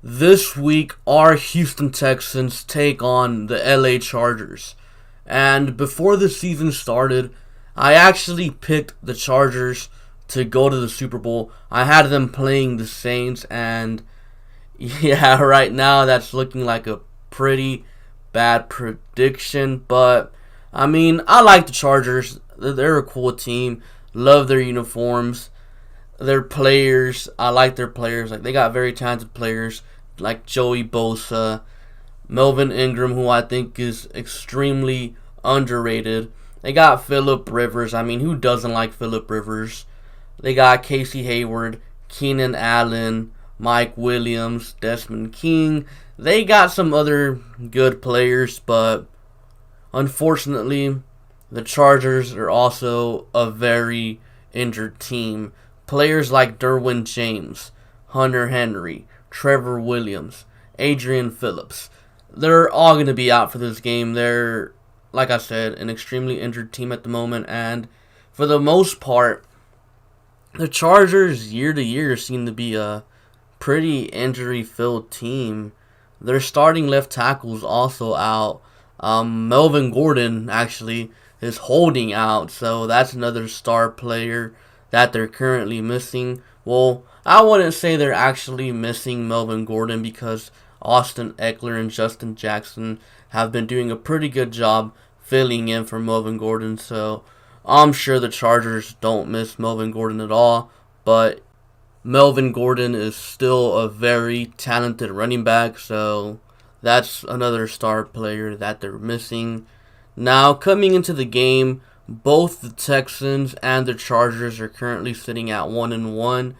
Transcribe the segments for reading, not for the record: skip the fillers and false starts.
This week, our Houston Texans take on the LA Chargers. And before the season started, I actually picked the Chargers to go to the Super Bowl. I had them playing the Saints, and yeah, right now that's looking like a pretty bad prediction. But I mean, I like the Chargers. They're a cool team. Love their uniforms, their players. I like their players. Like, they got very talented players like Joey Bosa, Melvin Ingram, who I think is extremely underrated. They got Phillip Rivers. I mean, who doesn't like Phillip Rivers? They got Casey Hayward, Keenan Allen, Mike Williams, Desmond King. They got some other good players, but unfortunately, the Chargers are also a very injured team. Players like Derwin James, Hunter Henry, Trevor Williams, Adrian Phillips, they're all going to be out for this game. They're, like I said, an extremely injured team at the moment, and for the most part, the Chargers year to year seem to be a pretty injury-filled team. Their starting left tackle's also out. Melvin Gordon actually is holding out, so that's another star player that they're currently missing. Well, I wouldn't say they're actually missing Melvin Gordon because Austin Eckler and Justin Jackson have been doing a pretty good job filling in for Melvin Gordon, so I'm sure the Chargers don't miss Melvin Gordon at all, but Melvin Gordon is still a very talented running back, so that's another star player that they're missing. Now, coming into the game, both the Texans and the Chargers are currently sitting at 1-1,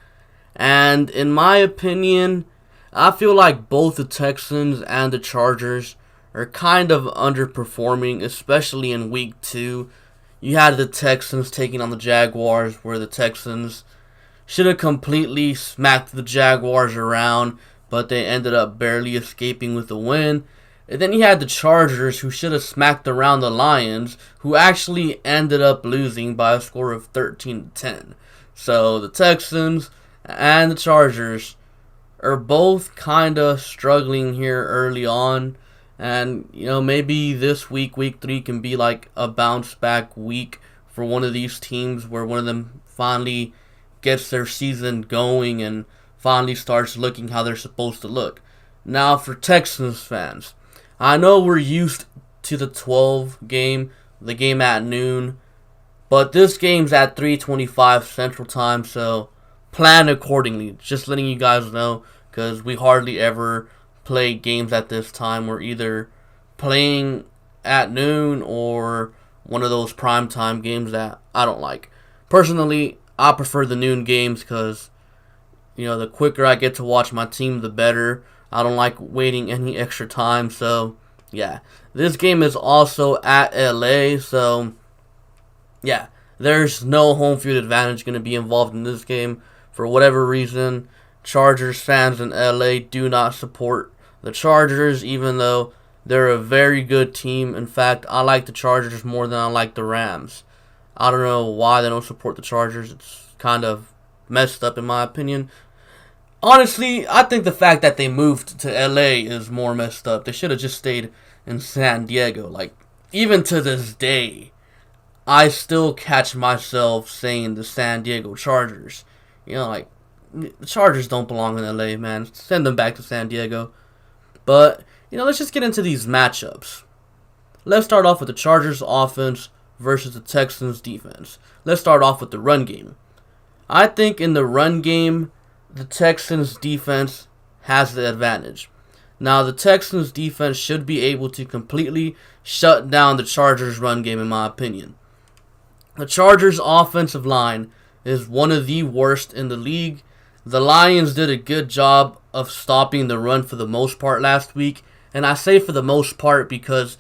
and in my opinion, I feel like both the Texans and the Chargers are kind of underperforming, especially in week 2. You had the Texans taking on the Jaguars, where the Texans should have completely smacked the Jaguars around, but they ended up barely escaping with a win. And then you had the Chargers, who should have smacked around the Lions, who actually ended up losing by a score of 13-10. So the Texans and the Chargers are both kind of struggling here early on. And, maybe this week, week 3, can be like a bounce back week for one of these teams where one of them finally gets their season going and finally starts looking how they're supposed to look. Now, for Texans fans, I know we're used to the 12 game, the game at noon, but this game's at 3:25 Central Time, so plan accordingly. Just letting you guys know, because we hardly ever play games at this time. We're either playing at noon or one of those primetime games that I don't like. Personally, I prefer the noon games because, the quicker I get to watch my team, the better. I don't like waiting any extra time, so yeah. This game is also at LA, so yeah. There's no home field advantage going to be involved in this game. For whatever reason, Chargers fans in LA do not support the Chargers, even though they're a very good team. In fact, I like the Chargers more than I like the Rams. I don't know why they don't support the Chargers. It's kind of messed up in my opinion. Honestly, I think the fact that they moved to LA is more messed up. They should have just stayed in San Diego. Like, even to this day, I still catch myself saying the San Diego Chargers. The Chargers don't belong in LA, man. Send them back to San Diego. But, let's just get into these matchups. Let's start off with the Chargers offense versus the Texans defense. Let's start off with the run game. I think in the run game, the Texans defense has the advantage. Now, the Texans defense should be able to completely shut down the Chargers run game, in my opinion. The Chargers offensive line is one of the worst in the league. The Lions did a good job of stopping the run for the most part last week. And I say for the most part because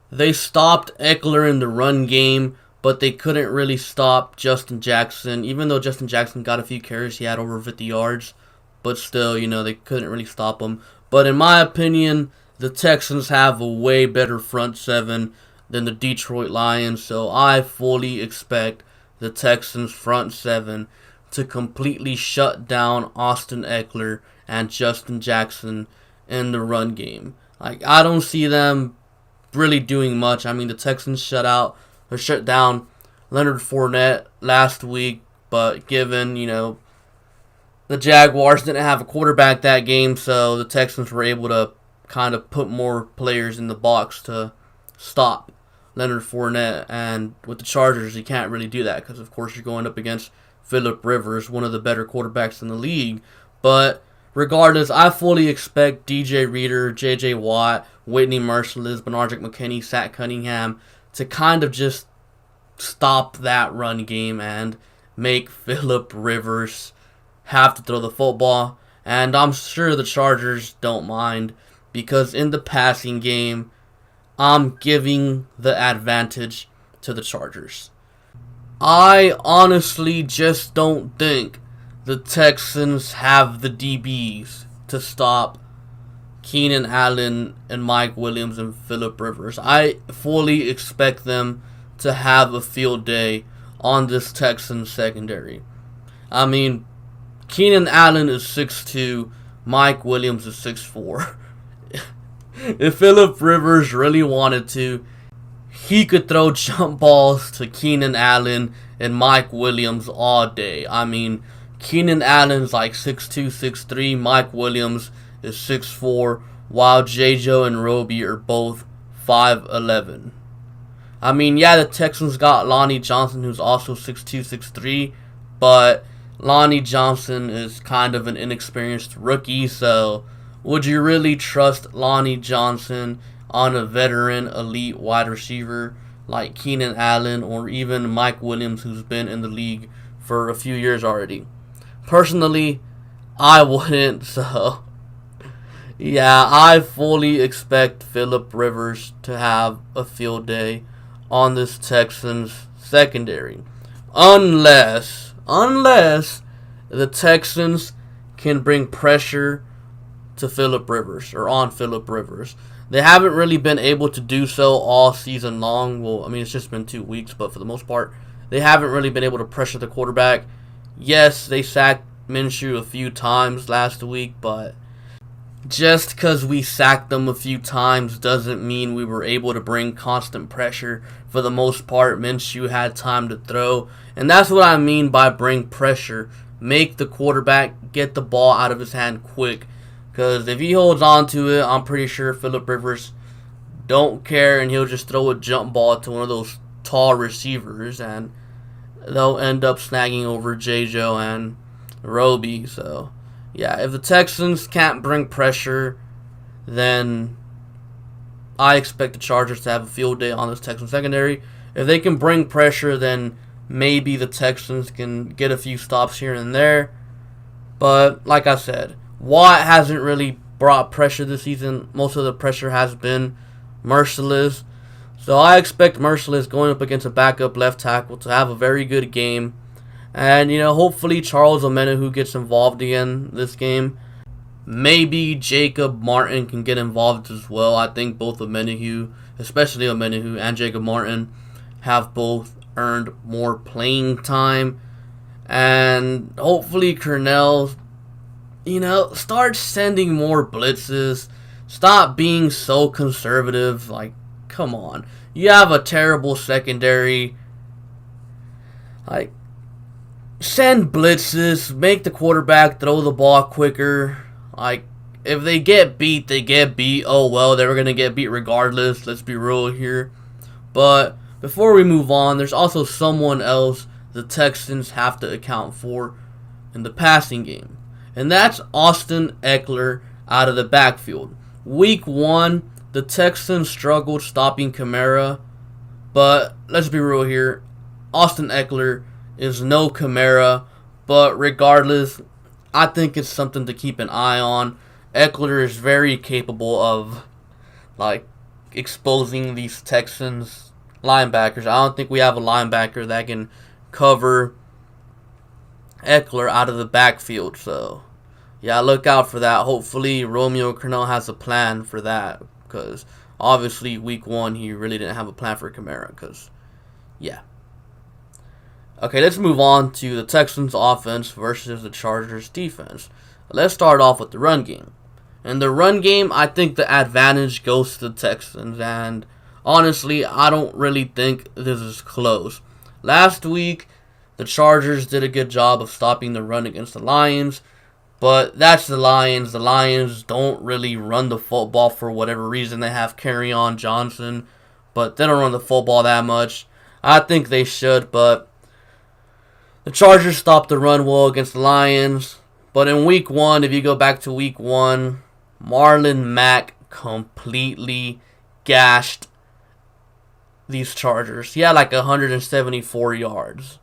they stopped Eckler in the run game, but they couldn't really stop Justin Jackson. Even though Justin Jackson got a few carries, he had over 50 yards. But still, they couldn't really stop him. But in my opinion, the Texans have a way better front seven than the Detroit Lions. So I fully expect the Texans front seven to completely shut down Austin Eckler and Justin Jackson in the run game. Like, I don't see them really doing much. I mean, the Texans shut down Leonard Fournette last week, but given, the Jaguars didn't have a quarterback that game, so the Texans were able to kind of put more players in the box to stop Leonard Fournette. And with the Chargers, you can't really do that because, of course, you're going up against Phillip Rivers, one of the better quarterbacks in the league. But regardless, I fully expect DJ Reader, J.J. Watt, Whitney Merciless, Benardrick McKinney, Zach Cunningham to kind of just stop that run game and make Phillip Rivers have to throw the football. And I'm sure the Chargers don't mind because in the passing game, I'm giving the advantage to the Chargers. I honestly just don't think the Texans have the DBs to stop Keenan Allen and Mike Williams and Phillip Rivers. I fully expect them to have a field day on this Texans secondary. I mean, Keenan Allen is 6'2", Mike Williams is 6'4". If Phillip Rivers really wanted to, he could throw jump balls to Keenan Allen and Mike Williams all day. I mean, Keenan Allen's like 6'2", 6'3", Mike Williams is 6'4", while J.J. and Roby are both 5'11". I mean, yeah, the Texans got Lonnie Johnson, who's also 6'2", 6'3", but Lonnie Johnson is kind of an inexperienced rookie, so would you really trust Lonnie Johnson on a veteran elite wide receiver like Keenan Allen or even Mike Williams, who's been in the league for a few years already? Personally, I wouldn't, so yeah, I fully expect Phillip Rivers to have a field day on this Texans secondary. Unless the Texans can bring pressure to Phillip Rivers or on Phillip Rivers. They haven't really been able to do so all season long. Well, I mean, it's just been 2 weeks, but for the most part, they haven't really been able to pressure the quarterback. Yes, they sacked Minshew a few times last week, but just because we sacked them a few times doesn't mean we were able to bring constant pressure. For the most part, Minshew had time to throw, and that's what I mean by bring pressure. Make the quarterback get the ball out of his hand quick, because if he holds on to it, I'm pretty sure Phillip Rivers don't care, and he'll just throw a jump ball to one of those tall receivers, and they'll end up snagging over J.J. and Roby. So yeah, if the Texans can't bring pressure, then I expect the Chargers to have a field day on this Texans secondary. If they can bring pressure, then maybe the Texans can get a few stops here and there. But like I said, Watt hasn't really brought pressure this season. Most of the pressure has been Merciless. So I expect Merciless going up against a backup left tackle to have a very good game. And, hopefully Charles Omenihu gets involved again this game. Maybe Jacob Martin can get involved as well. I think both Omenihu, especially Omenihu and Jacob Martin, have both earned more playing time. And hopefully Cornell, start sending more blitzes. Stop being so conservative. Like, come on. You have a terrible secondary. Like, send blitzes, make the quarterback throw the ball quicker. Like, if they get beat, they get beat. Oh, well, they were going to get beat regardless. Let's be real here. But before we move on, there's also someone else the Texans have to account for in the passing game. And that's Austin Eckler out of the backfield. Week 1, the Texans struggled stopping Kamara. But let's be real here. Austin Eckler is no Kamara, but regardless, I think it's something to keep an eye on. Eckler is very capable of, exposing these Texans linebackers. I don't think we have a linebacker that can cover Eckler out of the backfield, so yeah, look out for that. Hopefully, Romeo Crennel has a plan for that, because obviously, week 1, he really didn't have a plan for Kamara, because, yeah. Okay, let's move on to the Texans offense versus the Chargers defense. let's start off with the run game. In the run game, I think the advantage goes to the Texans, and honestly, I don't really think this is close. Last week, the Chargers did a good job of stopping the run against the Lions, but that's the Lions. The Lions don't really run the football for whatever reason. They have Kerryon Johnson, but they don't run the football that much. I think they should, but the Chargers stopped the run well against the Lions. But in week 1, if you go back to week 1, Marlon Mack completely gashed these Chargers. He had like 174 yards.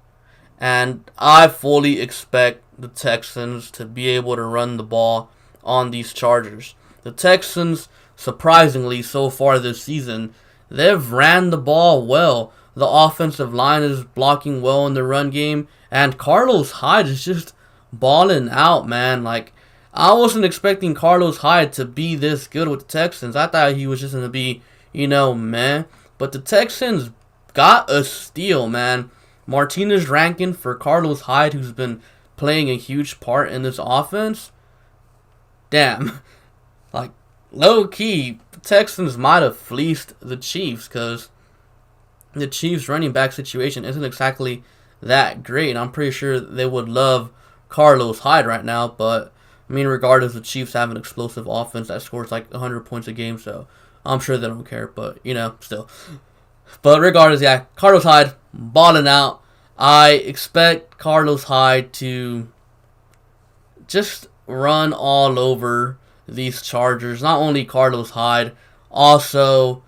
And I fully expect the Texans to be able to run the ball on these Chargers. The Texans, surprisingly, so far this season, they've ran the ball well. The offensive line is blocking well in the run game, and Carlos Hyde is just balling out, man. Like, I wasn't expecting Carlos Hyde to be this good with the Texans. I thought he was just going to be, meh. But the Texans got a steal, man. Martinez ranking for Carlos Hyde, who's been playing a huge part in this offense. Damn. Like, low-key, the Texans might have fleeced the Chiefs, because the Chiefs' running back situation isn't exactly that great. I'm pretty sure they would love Carlos Hyde right now, but, regardless, the Chiefs have an explosive offense that scores like 100 points a game, so I'm sure they don't care, but, still. But regardless, yeah, Carlos Hyde, balling out. I expect Carlos Hyde to just run all over these Chargers. Not only Carlos Hyde, also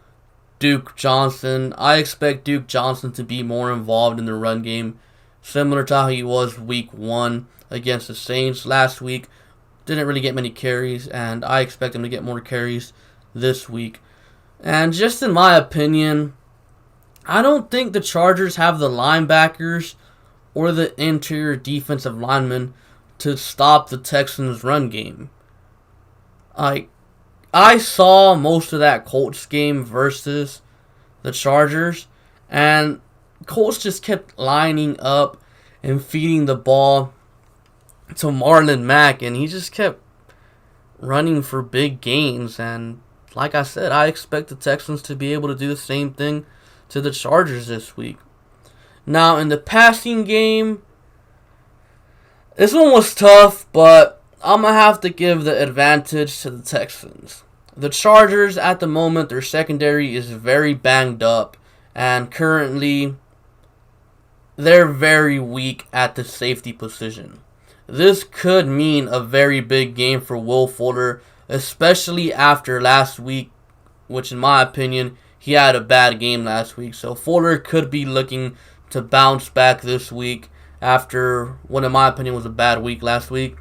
Duke Johnson. I expect Duke Johnson to be more involved in the run game, similar to how he was week 1 against the Saints last week. Didn't really get many carries, and I expect him to get more carries this week. And just in my opinion, I don't think the Chargers have the linebackers or the interior defensive linemen to stop the Texans' run game. I saw most of that Colts game versus the Chargers, and Colts just kept lining up and feeding the ball to Marlon Mack, and he just kept running for big gains. And like I said, I expect the Texans to be able to do the same thing to the Chargers this week. Now, in the passing game, this one was tough, but I'm going to have to give the advantage to the Texans. The Chargers, at the moment, their secondary is very banged up, and currently, they're very weak at the safety position. This could mean a very big game for Will Fuller, especially after last week, which in my opinion, he had a bad game last week. So Fuller could be looking to bounce back this week after what in my opinion was a bad week last week.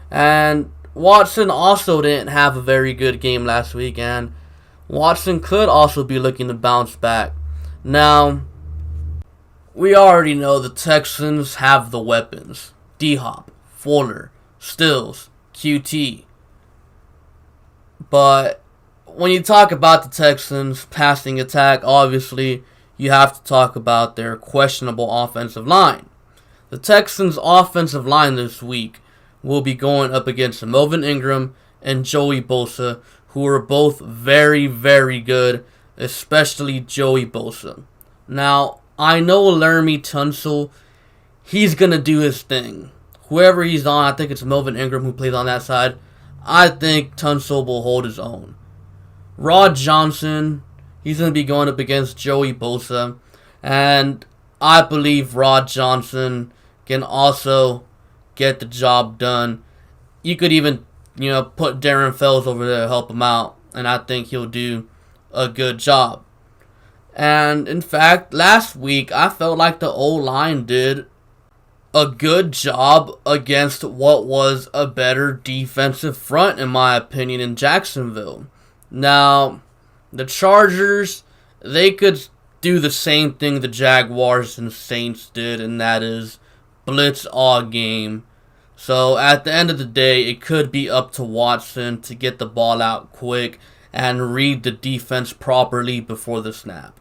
And Watson also didn't have a very good game last week, and Watson could also be looking to bounce back. Now, we already know the Texans have the weapons. D-Hop, Fuller, Stills, QT. But when you talk about the Texans' passing attack, obviously you have to talk about their questionable offensive line. The Texans' offensive line this week will be going up against Melvin Ingram and Joey Bosa, who are both very, very good, especially Joey Bosa. Now, I know Laramie Tunsil, he's going to do his thing. Whoever he's on, I think it's Melvin Ingram who plays on that side, I think Tunsil will hold his own. Rod Johnson, he's going to be going up against Joey Bosa, and I believe Rod Johnson can also get the job done. You could even, put Darren Fells over there to help him out, and I think he'll do a good job. And in fact, last week I felt like the O-line did a good job against what was a better defensive front, in my opinion, in Jacksonville. Now, the Chargers, they could do the same thing the Jaguars and Saints did, and that is blitz all game. So at the end of the day, it could be up to Watson to get the ball out quick and read the defense properly before the snap.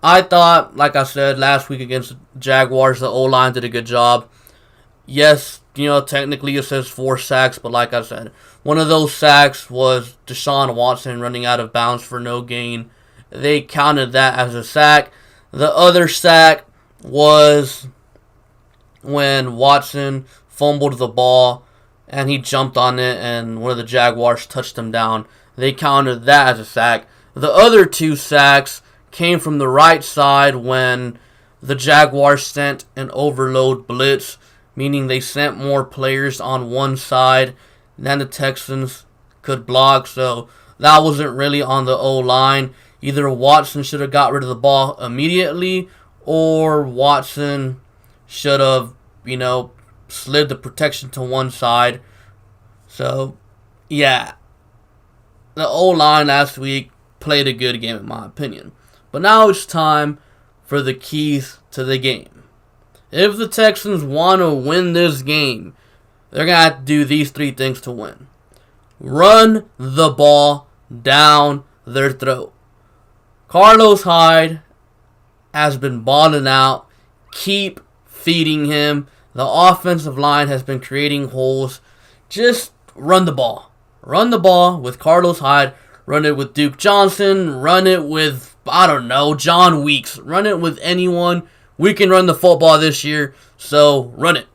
I thought, like I said, last week against the Jaguars, the O-line did a good job. Yes, technically it says 4 sacks, but like I said, one of those sacks was Deshaun Watson running out of bounds for no gain. They counted that as a sack. The other sack was when Watson fumbled the ball and he jumped on it and one of the Jaguars touched him down. They counted that as a sack. The other 2 sacks came from the right side when the Jaguars sent an overload blitz, meaning they sent more players on one side than the Texans could block. So that wasn't really on the O-line. Either Watson should have got rid of the ball immediately, or Watson should have, slid the protection to one side. So, yeah. The O-line last week played a good game in my opinion. But now it's time for the keys to the game. If the Texans want to win this game, they're going to have to do these 3 things to win. Run the ball down their throat. Carlos Hyde has been balling out. Keep feeding him. The offensive line has been creating holes. Just run the ball. Run the ball with Carlos Hyde. Run it with Duke Johnson. Run it with, John Weeks. Run it with anyone. We can run the football this year, so run it.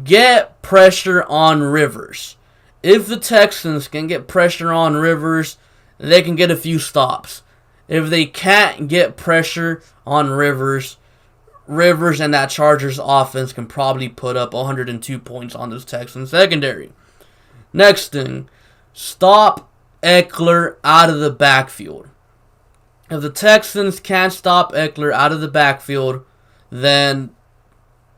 Get pressure on Rivers. If the Texans can get pressure on Rivers, they can get a few stops. If they can't get pressure on Rivers and that Chargers offense can probably put up 102 points on this Texans secondary. Next thing, stop Eckler out of the backfield. If the Texans can't stop Eckler out of the backfield, then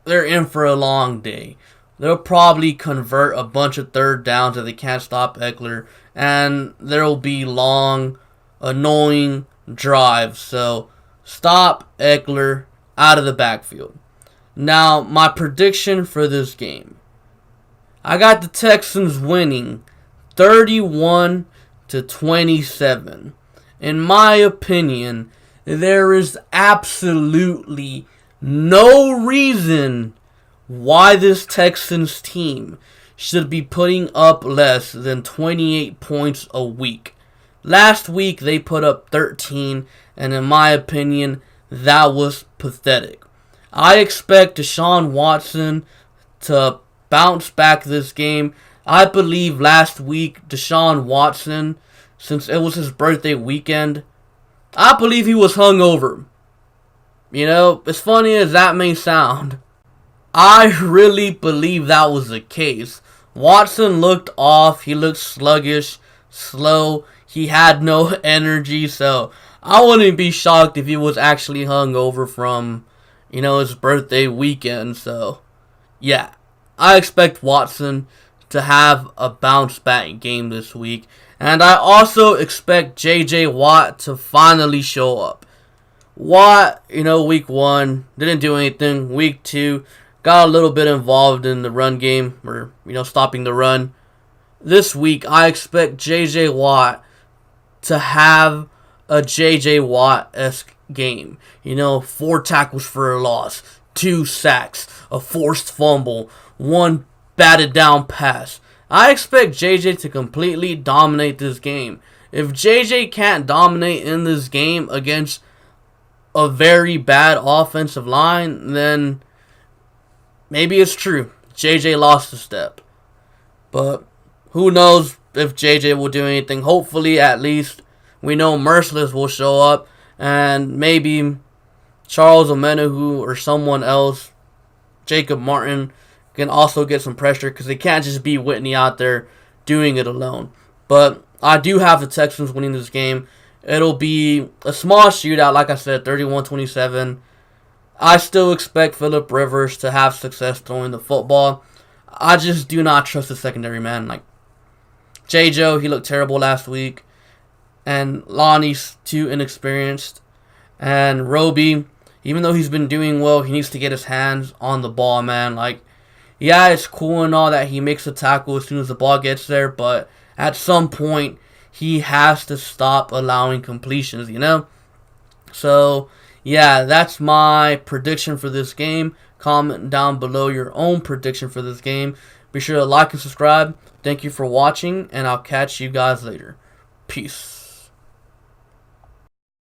they're in for a long day. They'll probably convert a bunch of third downs if they can't stop Eckler, and there'll be long, annoying drives. So stop Eckler out of the backfield. Now, my prediction for this game. I got the Texans winning 31-27. In my opinion, there is absolutely no reason why this Texans team should be putting up less than 28 points a week. Last week, they put up 13, and in my opinion, that was pathetic. I expect Deshaun Watson to bounce back this game. I believe last week, Deshaun Watson, since it was his birthday weekend, I believe he was hungover. As funny as that may sound, I really believe that was the case. Watson looked off. He looked sluggish, slow. He had no energy, so I wouldn't be shocked if he was actually hungover from, his birthday weekend. So, yeah, I expect Watson to have a bounce back game this week. And I also expect J.J. Watt to finally show up. Watt, week 1, didn't do anything. Week 2, got a little bit involved in the run game, or, stopping the run. This week, I expect J.J. Watt to have a J.J. Watt-esque game. 4 tackles for a loss, 2 sacks, a forced fumble, 1 batted down pass. I expect JJ to completely dominate this game. If JJ can't dominate in this game against a very bad offensive line, then maybe it's true. JJ lost a step. But who knows if JJ will do anything. Hopefully, at least, we know Merciless will show up. And maybe Charles Omenihu or someone else, Jacob Martin, can also get some pressure because they can't just be Whitney out there doing it alone. But I do have the Texans winning this game. It'll be a small shootout, like I said, 31-27. I still expect Phillip Rivers to have success throwing the football. I just do not trust the secondary, man. Like, J-Joe, he looked terrible last week. And Lonnie's too inexperienced. And Roby, even though he's been doing well, he needs to get his hands on the ball, man. Like, yeah, it's cool and all that he makes a tackle as soon as the ball gets there, but at some point, he has to stop allowing completions, So, yeah, that's my prediction for this game. Comment down below your own prediction for this game. Be sure to like and subscribe. Thank you for watching, and I'll catch you guys later. Peace.